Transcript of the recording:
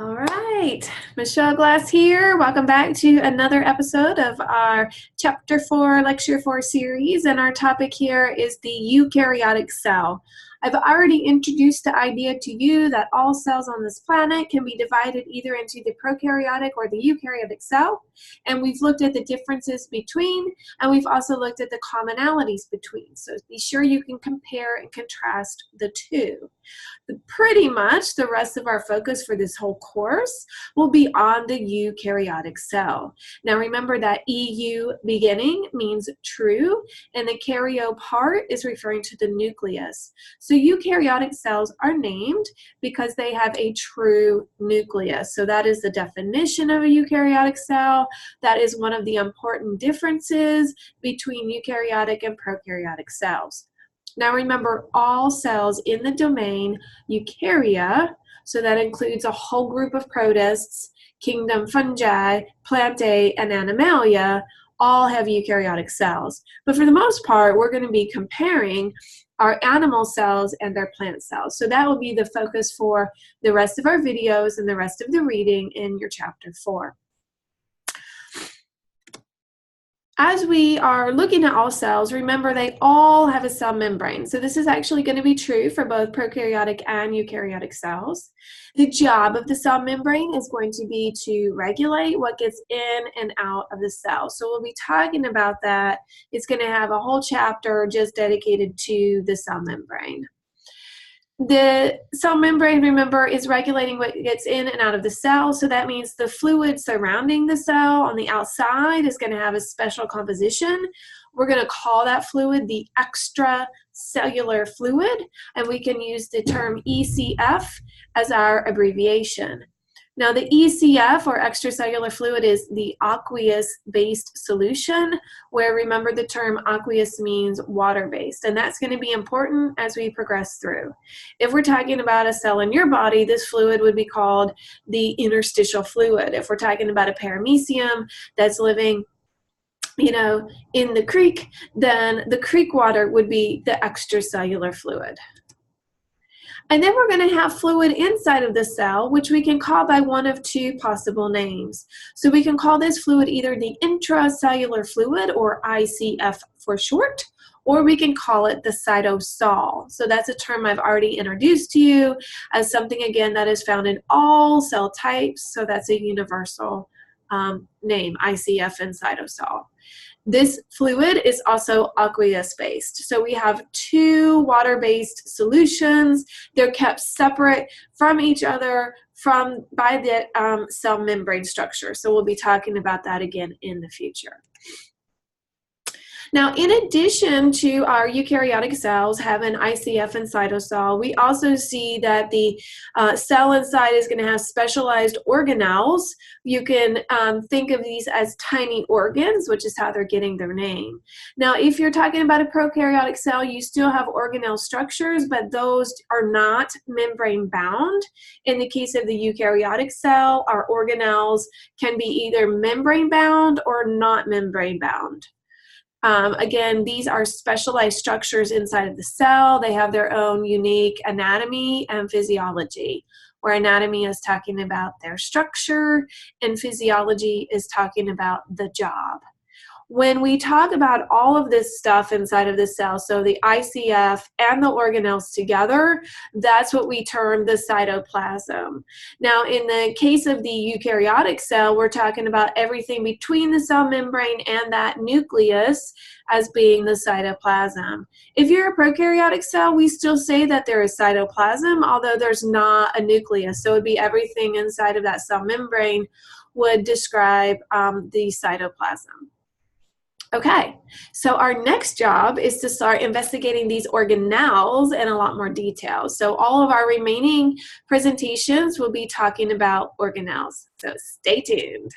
All right, Michelle Glass here. Welcome back to another episode of our Chapter 4, Lecture 4 series, and our topic here is the eukaryotic cell. I've already introduced the idea to you that all cells on this planet can be divided either into the prokaryotic or the eukaryotic cell, and we've looked at the differences between, and we've also looked at the commonalities between. So be sure you can compare and contrast the two. Pretty much the rest of our focus for this whole course will be on the eukaryotic cell. Now remember that EU beginning means true, and the karyo part is referring to the nucleus. So eukaryotic cells are named because they have a true nucleus. So that is the definition of a eukaryotic cell. That is one of the important differences between eukaryotic and prokaryotic cells. Now remember, all cells in the domain Eukarya, so that includes a whole group of protists, kingdom fungi, plantae, and animalia, all have eukaryotic cells. But for the most part, we're going to be comparing our animal cells and our plant cells. So that will be the focus for the rest of our videos and the rest of the reading in your chapter 4. As we are looking at all cells, remember they all have a cell membrane. So this is actually going to be true for both prokaryotic and eukaryotic cells. The job of the cell membrane is going to be to regulate what gets in and out of the cell. So we'll be talking about that. It's going to have a whole chapter just dedicated to the cell membrane. The cell membrane, remember, is regulating what gets in and out of the cell. So that means the fluid surrounding the cell on the outside is going to have a special composition. We're going to call that fluid the extracellular fluid, and we can use the term ECF as our abbreviation. Now the ECF, or extracellular fluid, is the aqueous-based solution, where remember the term aqueous means water-based, and that's going to be important as we progress through. If we're talking about a cell in your body, this fluid would be called the interstitial fluid. If we're talking about a paramecium that's living in the creek, then the creek water would be the extracellular fluid. And then we're going to have fluid inside of the cell, which we can call by one of two possible names. So we can call this fluid either the intracellular fluid, or ICF for short, or we can call it the cytosol. So that's a term I've already introduced to you as something, again, that is found in all cell types. So that's a universal name, ICF and cytosol. This fluid is also aqueous-based. So we have two water-based solutions. They're kept separate from each other by the cell membrane structure. So we'll be talking about that again in the future. Now, in addition to our eukaryotic cells having ICF and cytosol, we also see that the cell inside is going to have specialized organelles. You can think of these as tiny organs, which is how they're getting their name. Now, if you're talking about a prokaryotic cell, you still have organelle structures, but those are not membrane bound. In the case of the eukaryotic cell, our organelles can be either membrane bound or not membrane bound. Again, these are specialized structures inside of the cell. They have their own unique anatomy and physiology, where anatomy is talking about their structure and physiology is talking about the job. When we talk about all of this stuff inside of the cell, so the ICF and the organelles together, that's what we term the cytoplasm. Now, in the case of the eukaryotic cell, we're talking about everything between the cell membrane and that nucleus as being the cytoplasm. If you're a prokaryotic cell, we still say that there is cytoplasm, although there's not a nucleus. So it would be everything inside of that cell membrane would describe the cytoplasm. Okay, so our next job is to start investigating these organelles in a lot more detail. So all of our remaining presentations will be talking about organelles. So stay tuned.